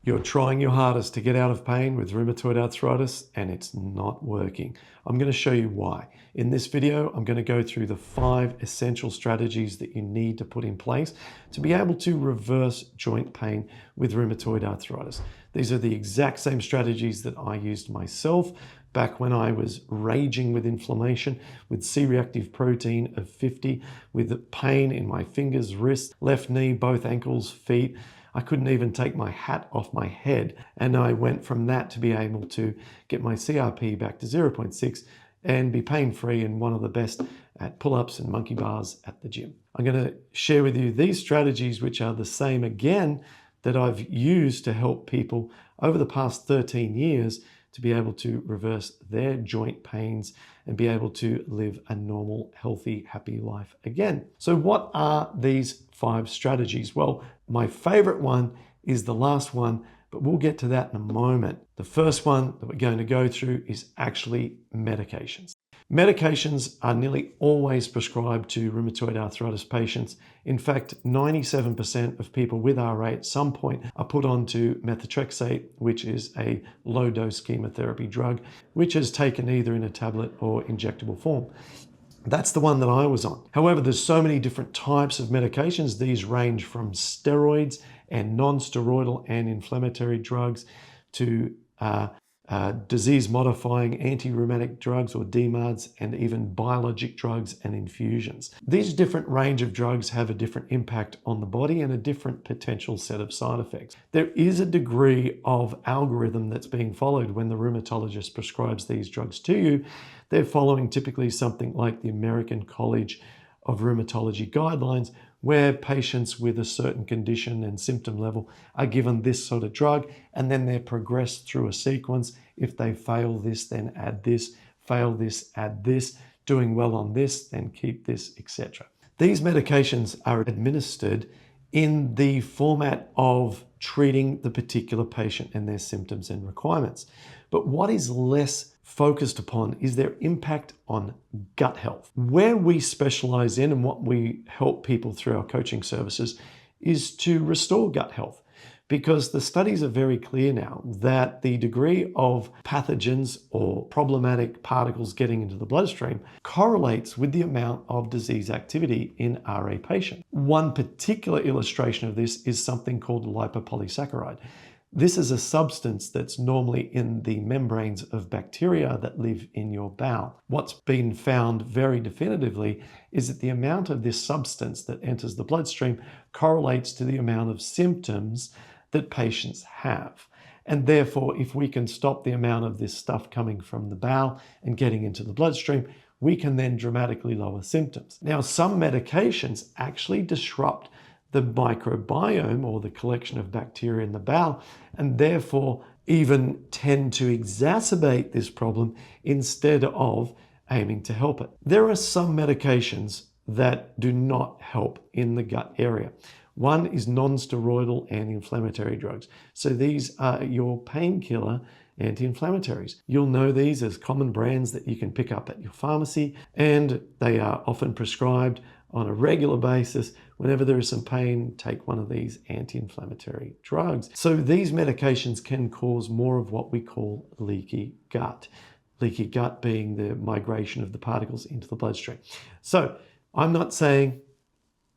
You're trying your hardest to get out of pain with rheumatoid arthritis and it's not working. I'm going to show you why. In this video, I'm going to go through the 5 essential strategies that you need to put in place to be able to reverse joint pain with rheumatoid arthritis. These are the exact same strategies that I used myself back when I was raging with inflammation, with C-reactive protein of 50, with pain in my fingers, wrists, left knee, both ankles, feet. I couldn't even take my hat off my head. And I went from that to be able to get my CRP back to 0.6 and be pain-free and one of the best at pull-ups and monkey bars at the gym. I'm going to share with you these strategies, which are the same again that I've used to help people over the past 13 years to be able to reverse their joint pains and be able to live a normal, healthy, happy life again. So what are these 5 strategies? Well, my favorite one is the last one, but we'll get to that in a moment. The first one that we're going to go through is actually medications. Medications are nearly always prescribed to rheumatoid arthritis patients. In fact, 97% of people with RA at some point are put onto methotrexate, which is a low-dose chemotherapy drug, which is taken either in a tablet or injectable form. That's the one that I was on. However, there's so many different types of medications. These range from steroids and non-steroidal and inflammatory drugs to disease-modifying anti-rheumatic drugs or DMARDs, and even biologic drugs and infusions. These different range of drugs have a different impact on the body and a different potential set of side effects. There is a degree of algorithm that's being followed when the rheumatologist prescribes these drugs to you. They're following typically something like the American College of Rheumatology guidelines, where patients with a certain condition and symptom level are given this sort of drug, and then they're progressed through a sequence. If they fail this, then add this, fail this, add this, doing well on this, then keep this, etc. These medications are administered in the format of treating the particular patient and their symptoms and requirements. But what is less focused upon is their impact on gut health. Where we specialize in and what we help people through our coaching services is to restore gut health, because the studies are very clear now that the degree of pathogens or problematic particles getting into the bloodstream correlates with the amount of disease activity in RA patients. One particular illustration of this is something called lipopolysaccharide. This is a substance that's normally in the membranes of bacteria that live in your bowel. What's been found very definitively is that the amount of this substance that enters the bloodstream correlates to the amount of symptoms that patients have. And therefore, if we can stop the amount of this stuff coming from the bowel and getting into the bloodstream, we can then dramatically lower symptoms. Now, some medications actually disrupt the microbiome, or the collection of bacteria in the bowel, and therefore even tend to exacerbate this problem instead of aiming to help it. There are some medications that do not help in the gut area. One is non-steroidal anti-inflammatory drugs. So these are your painkiller anti-inflammatories. You'll know these as common brands that you can pick up at your pharmacy, and they are often prescribed on a regular basis. Whenever there is some pain, take one of these anti-inflammatory drugs. So these medications can cause more of what we call leaky gut. Leaky gut being the migration of the particles into the bloodstream. So I'm not saying,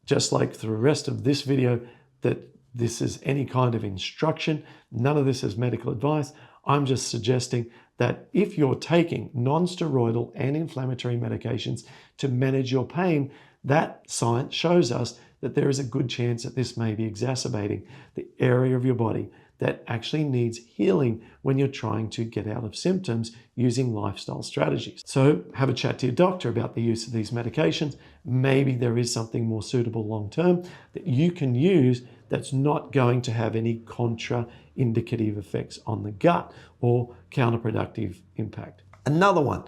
just like the rest of this video, that this is any kind of instruction. None of this is medical advice. I'm just suggesting that if you're taking non-steroidal anti-inflammatory medications to manage your pain, that science shows us that there is a good chance that this may be exacerbating the area of your body that actually needs healing when you're trying to get out of symptoms using lifestyle strategies. So have a chat to your doctor about the use of these medications. Maybe there is something more suitable long-term that you can use that's not going to have any contraindicative effects on the gut or counterproductive impact. Another one,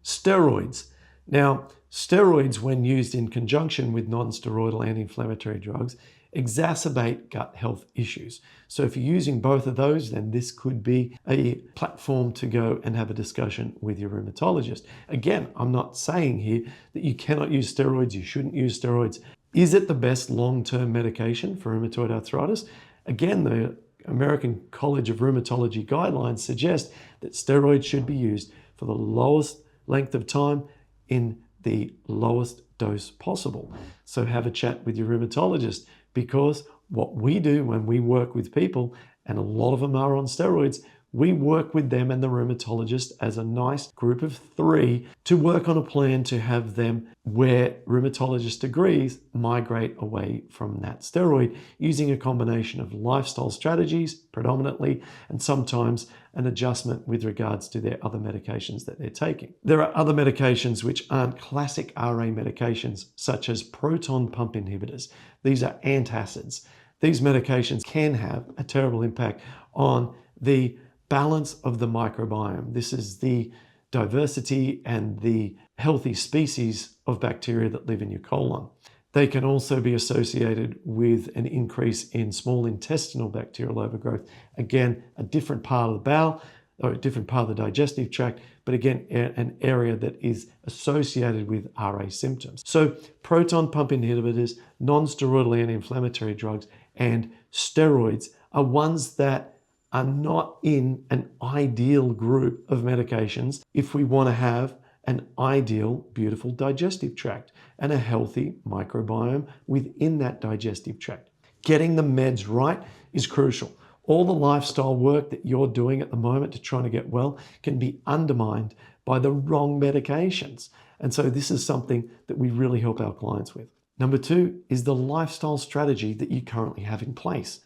steroids. Now, steroids, when used in conjunction with non-steroidal anti-inflammatory drugs, exacerbate gut health issues. So if you're using both of those, then this could be a platform to go and have a discussion with your rheumatologist. Again, I'm not saying here that you cannot use steroids, you shouldn't use steroids. Is it the best long-term medication for rheumatoid arthritis? Again, the American College of Rheumatology guidelines suggest that steroids should be used for the lowest length of time in the lowest dose possible. So have a chat with your rheumatologist, because what we do when we work with people, and a lot of them are on steroids, we work with them and the rheumatologist as a nice group of 3 to work on a plan to have them, where rheumatologist agrees, migrate away from that steroid using a combination of lifestyle strategies predominantly, and sometimes an adjustment with regards to their other medications that they're taking. There are other medications which aren't classic RA medications, such as proton pump inhibitors. These are antacids. These medications can have a terrible impact on the balance of the microbiome. This is the diversity and the healthy species of bacteria that live in your colon. They can also be associated with an increase in small intestinal bacterial overgrowth. Again, a different part of the bowel, or a different part of the digestive tract, but again, an area that is associated with RA symptoms. So proton pump inhibitors, non-steroidal anti-inflammatory drugs, and steroids are ones that are not in an ideal group of medications if we want to have an ideal, beautiful digestive tract and a healthy microbiome within that digestive tract. Getting the meds right is crucial. All the lifestyle work that you're doing at the moment to try to get well can be undermined by the wrong medications. And so this is something that we really help our clients with. Number 2 is the lifestyle strategy that you currently have in place.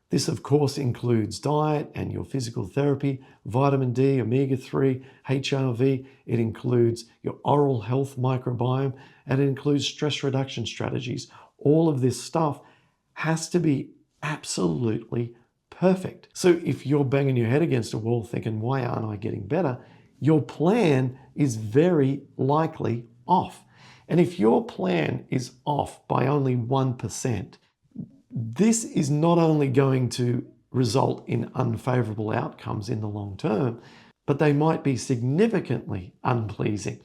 This, of course, includes diet and your physical therapy, vitamin D, omega-3, HRV. It includes your oral health microbiome, and it includes stress reduction strategies. All of this stuff has to be absolutely perfect. So if you're banging your head against a wall thinking, why aren't I getting better? Your plan is very likely off. And if your plan is off by only 1%, this is not only going to result in unfavorable outcomes in the long term, but they might be significantly unpleasing.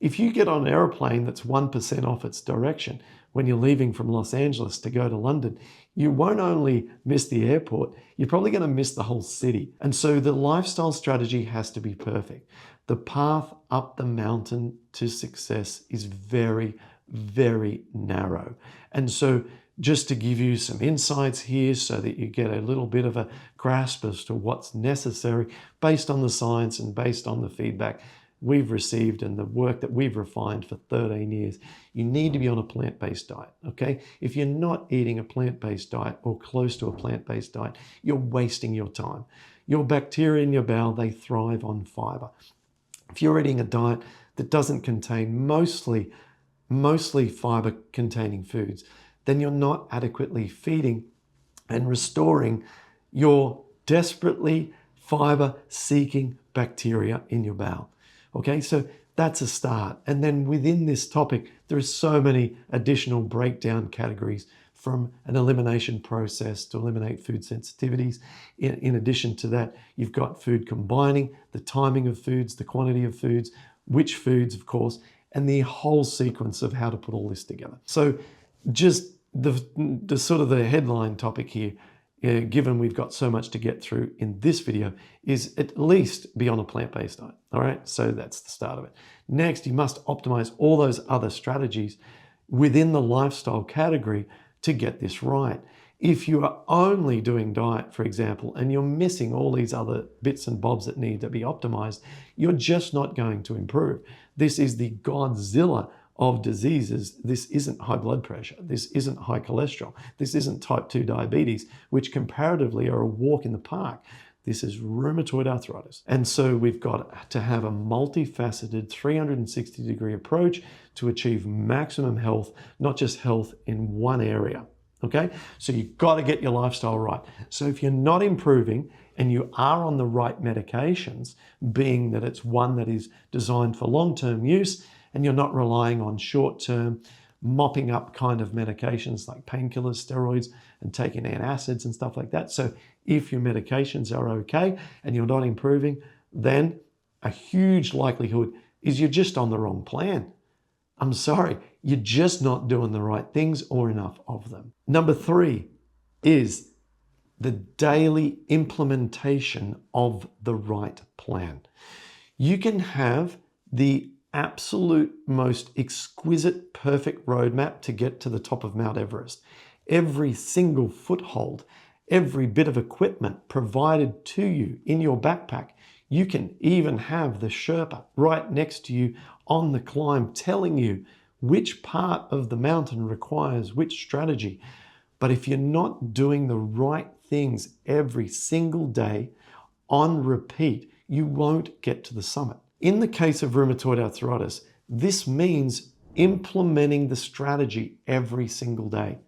If you get on an airplane that's 1% off its direction when you're leaving from Los Angeles to go to London, you won't only miss the airport, you're probably going to miss the whole city. And so the lifestyle strategy has to be perfect. The path up the mountain to success is very, very narrow. And so just to give you some insights here so that you get a little bit of a grasp as to what's necessary based on the science and based on the feedback we've received and the work that we've refined for 13 years, you need to be on a plant-based diet, okay? If you're not eating a plant-based diet or close to a plant-based diet, you're wasting your time. Your bacteria in your bowel, they thrive on fiber. If you're eating a diet that doesn't contain mostly fiber-containing foods, then you're not adequately feeding and restoring your desperately fiber-seeking bacteria in your bowel. Okay, so that's a start. And then within this topic, there are so many additional breakdown categories, from an elimination process to eliminate food sensitivities. In addition to that, you've got food combining, the timing of foods, the quantity of foods, which foods, of course, and the whole sequence of how to put all this together. So just the sort of the headline topic here, given we've got so much to get through in this video, is at least be on a plant-based diet. All right, so that's the start of it. Next, you must optimize all those other strategies within the lifestyle category to get this right. If you are only doing diet, for example, and you're missing all these other bits and bobs that need to be optimized, you're just not going to improve. This is the Godzilla of diseases. This isn't high blood pressure. This isn't high cholesterol. This isn't type 2 diabetes, which comparatively are a walk in the park. This is rheumatoid arthritis. And so we've got to have a multifaceted 360-degree approach to achieve maximum health, not just health in one area. Okay, so you've got to get your lifestyle right. So if you're not improving and you are on the right medications, being that it's one that is designed for long-term use and you're not relying on short-term mopping up kind of medications like painkillers, steroids, and taking antacids and stuff like that. So if your medications are okay and you're not improving, then a huge likelihood is you're just on the wrong plan. I'm sorry, you're just not doing the right things or enough of them. Number 3 is the daily implementation of the right plan. You can have the absolute most exquisite, perfect roadmap to get to the top of Mount Everest. Every single foothold, every bit of equipment provided to you in your backpack. You can even have the Sherpa right next to you on the climb telling you which part of the mountain requires which strategy. But if you're not doing the right things every single day on repeat, you won't get to the summit. In the case of rheumatoid arthritis, this means implementing the strategy every single day.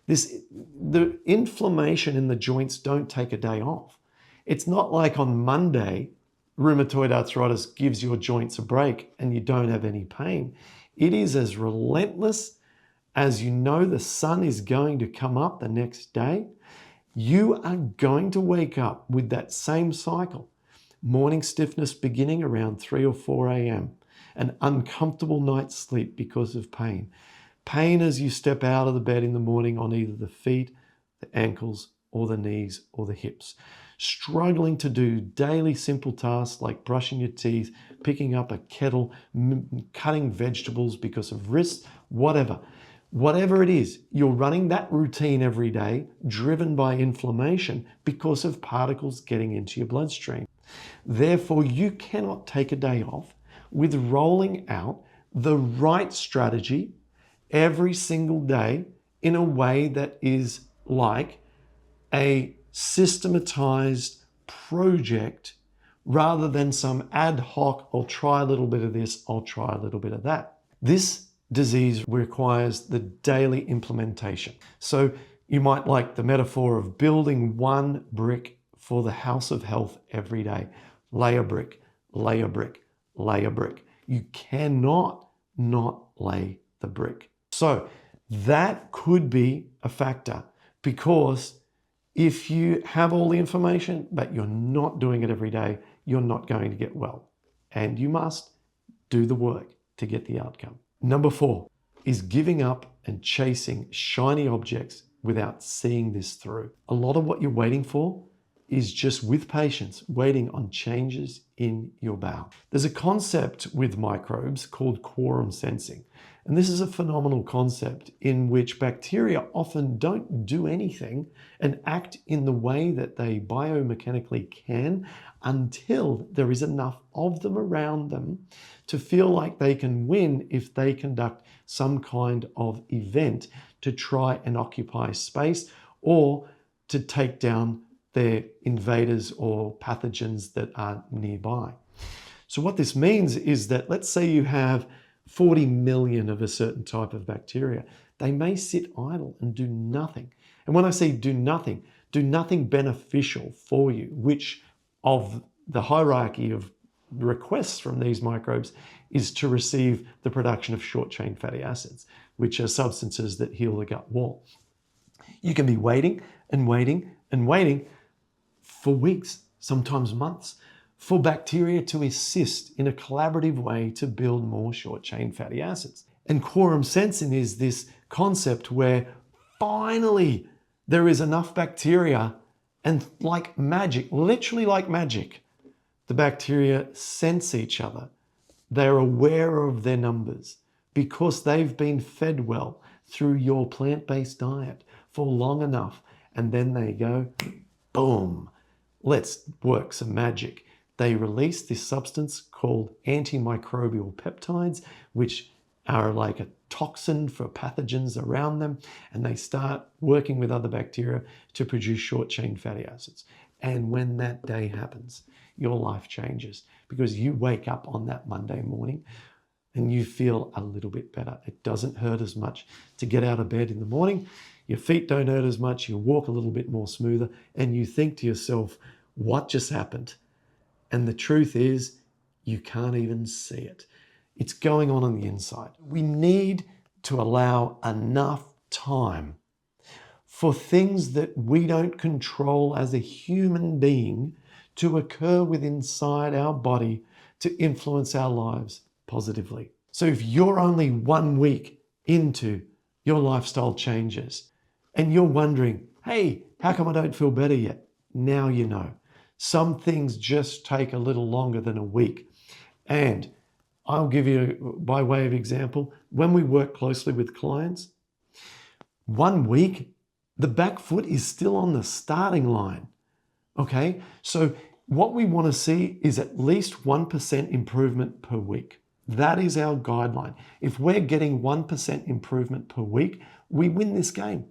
The inflammation in the joints don't take a day off. It's not like on Monday, rheumatoid arthritis gives your joints a break and you don't have any pain. It is as relentless as you know the sun is going to come up the next day. You are going to wake up with that same cycle. Morning stiffness beginning around 3 or 4 a.m. An uncomfortable night's sleep because of pain. Pain as you step out of the bed in the morning on either the feet, the ankles, or the knees, or the hips. Struggling to do daily simple tasks like brushing your teeth, picking up a kettle, cutting vegetables because of wrists, whatever. Whatever it is, you're running that routine every day, driven by inflammation because of particles getting into your bloodstream. Therefore, you cannot take a day off with rolling out the right strategy every single day in a way that is like a systematized project rather than some ad hoc, I'll try a little bit of this, I'll try a little bit of that. This disease requires the daily implementation. So you might like the metaphor of building one brick for the house of health every day. Lay a brick, lay a brick, lay a brick. You cannot not lay the brick. So that could be a factor, because if you have all the information but you're not doing it every day, you're not going to get well. And you must do the work to get the outcome. Number 4 is giving up and chasing shiny objects without seeing this through. A lot of what you're waiting for is just with patience, waiting on changes in your bowel. There's a concept with microbes called quorum sensing. And this is a phenomenal concept in which bacteria often don't do anything and act in the way that they biomechanically can until there is enough of them around them to feel like they can win if they conduct some kind of event to try and occupy space or to take down their invaders or pathogens that are nearby. So what this means is that, let's say you have 40 million of a certain type of bacteria. They may sit idle and do nothing. And when I say do nothing beneficial for you, which of the hierarchy of requests from these microbes is to receive the production of short-chain fatty acids, which are substances that heal the gut wall. You can be waiting and waiting and waiting for weeks, sometimes months, for bacteria to assist in a collaborative way to build more short-chain fatty acids. And quorum sensing is this concept where finally there is enough bacteria, and like magic, literally like magic, the bacteria sense each other. They're aware of their numbers because they've been fed well through your plant-based diet for long enough, and then they go, boom, let's work some magic. They release this substance called antimicrobial peptides, which are like a toxin for pathogens around them, and they start working with other bacteria to produce short-chain fatty acids. And when that day happens, your life changes because you wake up on that Monday morning and you feel a little bit better. It doesn't hurt as much to get out of bed in the morning. Your feet don't hurt as much. You walk a little bit more smoother, and you think to yourself, what just happened? And the truth is, you can't even see it. It's going on the inside. We need to allow enough time for things that we don't control as a human being to occur within inside our body to influence our lives positively. So if you're only 1 week into your lifestyle changes and you're wondering, hey, How come I don't feel better yet? Now you know. Some things just take a little longer than a week. And I'll give you, by way of example, when we work closely with clients, 1 week, the back foot is still on the starting line. Okay, so what we want to see is at least 1% improvement per week. That is our guideline. If we're getting 1% improvement per week, we win this game,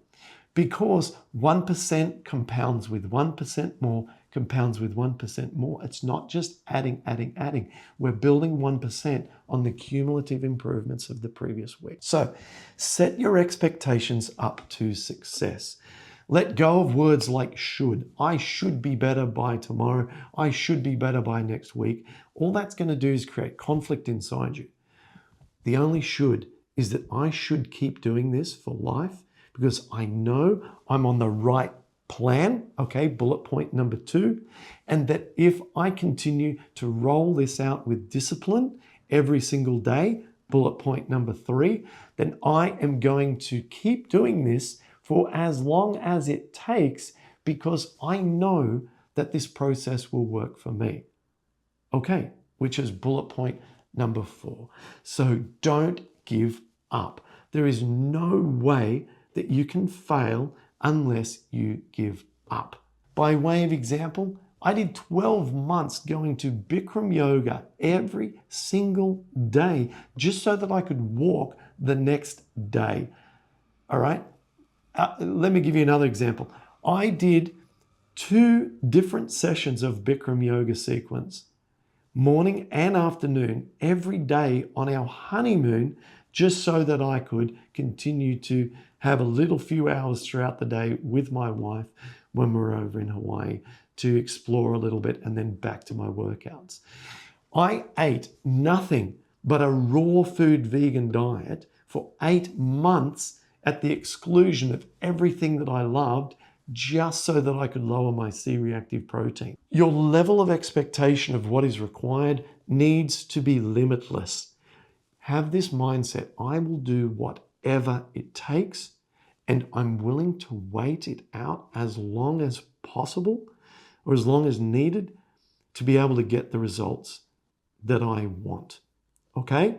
because 1% compounds with 1% more, compounds with 1% more. It's not just adding. We're building 1% on the cumulative improvements of the previous week. So set your expectations up to success. Let go of words like should. I should be better by tomorrow. I should be better by next week. All that's going to do is create conflict inside you. The only should is that I should keep doing this for life because I know I'm on the right plan, okay, bullet point number 2, and that if I continue to roll this out with discipline every single day, bullet point number 3, then I am going to keep doing this for as long as it takes, because I know that this process will work for me. Okay, which is bullet point number 4. So don't give up. There is no way that you can fail unless you give up. By way of example, I did 12 months going to Bikram yoga every single day just so that I could walk the next day. All right? Let me give you another example. I did 2 different sessions of Bikram yoga sequence, morning and afternoon, every day on our honeymoon, just so that I could continue to have a little few hours throughout the day with my wife when we're over in Hawaii to explore a little bit and then back to my workouts. I ate nothing but a raw food vegan diet for 8 months at the exclusion of everything that I loved, just so that I could lower my C-reactive protein. Your level of expectation of what is required needs to be limitless. Have this mindset: I will do whatever it takes, and I'm willing to wait it out as long as possible or as long as needed to be able to get the results that I want. Okay?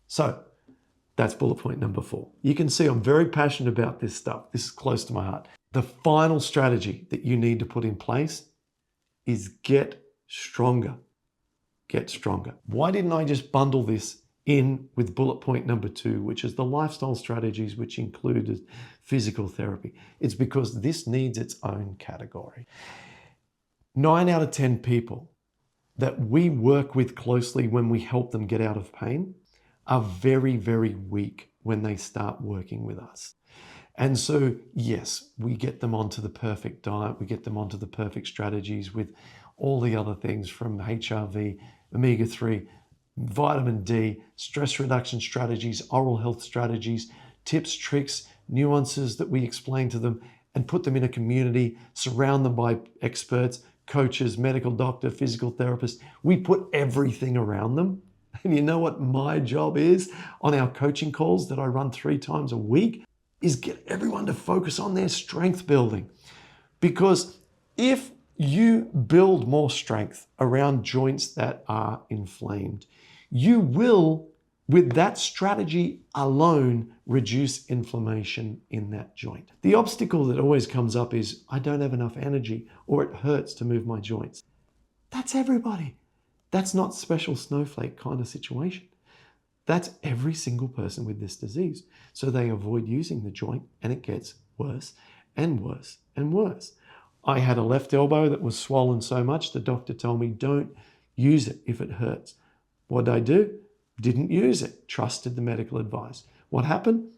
So that's bullet point number 4. You can see I'm very passionate about this stuff. This is close to my heart. The final strategy that you need to put in place is get stronger. Get stronger. Why didn't I just bundle this in with bullet point number 2, which is the lifestyle strategies, which included physical therapy? It's because this needs its own category. 9 out of 10 people that we work with closely when we help them get out of pain are very, very weak when they start working with us. And so, yes, we get them onto the perfect diet, we get them onto the perfect strategies with all the other things from HRV, omega-3, vitamin D, stress reduction strategies, oral health strategies, tips, tricks, nuances that we explain to them and put them in a community, surround them by experts, coaches, medical doctor, physical therapist. We put everything around them. And you know what my job is on our coaching calls that I run 3 times a week? Is get everyone to focus on their strength building. Because if you build more strength around joints that are inflamed, you will, with that strategy alone, reduce inflammation in that joint. The obstacle that always comes up is, I don't have enough energy or it hurts to move my joints. That's everybody. That's not special snowflake kind of situation. That's every single person with this disease. So they avoid using the joint and it gets worse and worse and worse. I had a left elbow that was swollen so much, the doctor told me, don't use it if it hurts. What did I do? Didn't use it. Trusted the medical advice. What happened?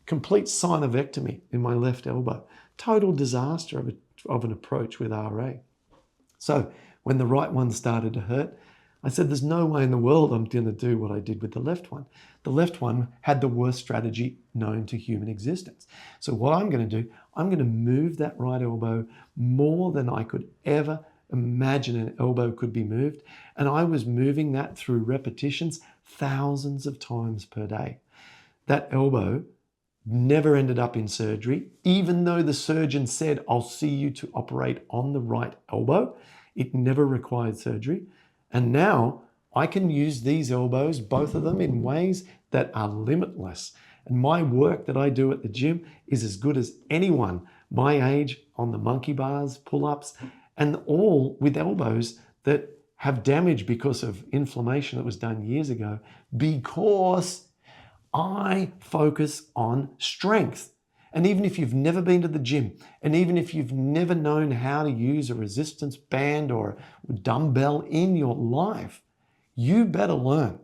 Complete synovectomy in my left elbow. Total disaster of an approach with RA. So when the right one started to hurt, I said, there's no way in the world I'm going to do what I did with the left one. The left one had the worst strategy known to human existence. So what I'm going to do, I'm going to move that right elbow more than I could ever imagine an elbow could be moved. And I was moving that through repetitions thousands of times per day. That elbow never ended up in surgery, even though the surgeon said, I'll see you to operate on the right elbow. It never required surgery. And now I can use these elbows, both of them, in ways that are limitless. And my work that I do at the gym is as good as anyone my age on the monkey bars, pull-ups, and all with elbows that have damage because of inflammation that was done years ago, because I focus on strength. And even if you've never been to the gym, and even if you've never known how to use a resistance band or a dumbbell in your life, you better learn.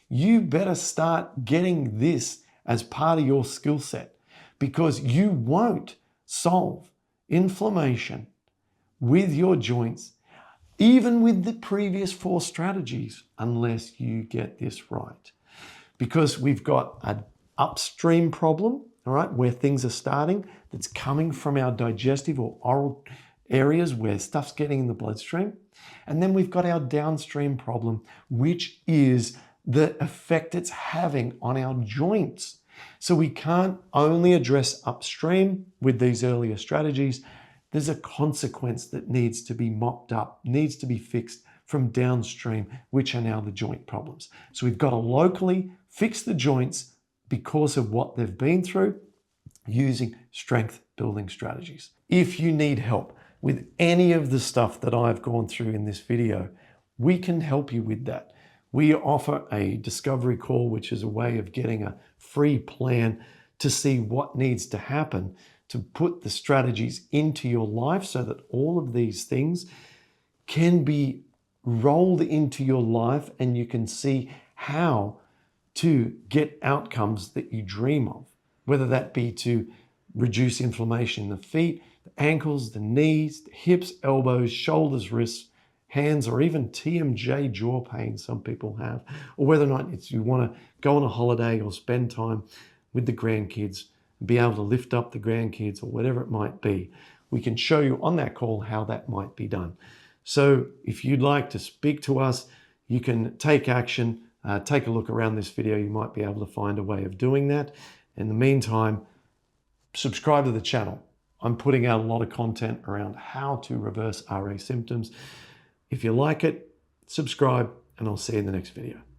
You better start getting this as part of your skill set, because you won't solve inflammation with your joints, even with the previous 4 strategies, unless you get this right. Because we've got an upstream problem, all right, where things are starting, that's coming from our digestive or oral areas where stuff's getting in the bloodstream. And then we've got our downstream problem, which is the effect it's having on our joints. So we can't only address upstream with these earlier strategies. There's a consequence that needs to be mopped up, needs to be fixed from downstream, which are now the joint problems. So we've got to locally fix the joints because of what they've been through using strength building strategies. If you need help with any of the stuff that I've gone through in this video, we can help you with that. We offer a discovery call, which is a way of getting a free plan to see what needs to happen to put the strategies into your life so that all of these things can be rolled into your life and you can see how to get outcomes that you dream of, whether that be to reduce inflammation in the feet, the ankles, the knees, the hips, elbows, shoulders, wrists, hands, or even TMJ jaw pain some people have, or whether or not it's you want to go on a holiday or spend time with the grandkids and be able to lift up the grandkids or whatever it might be. We can show you on that call how that might be done. So if you'd like to speak to us, you can take action, take a look around this video. You might be able to find a way of doing that. In the meantime, subscribe to the channel. I'm putting out a lot of content around how to reverse RA symptoms. If you like it, subscribe, and I'll see you in the next video.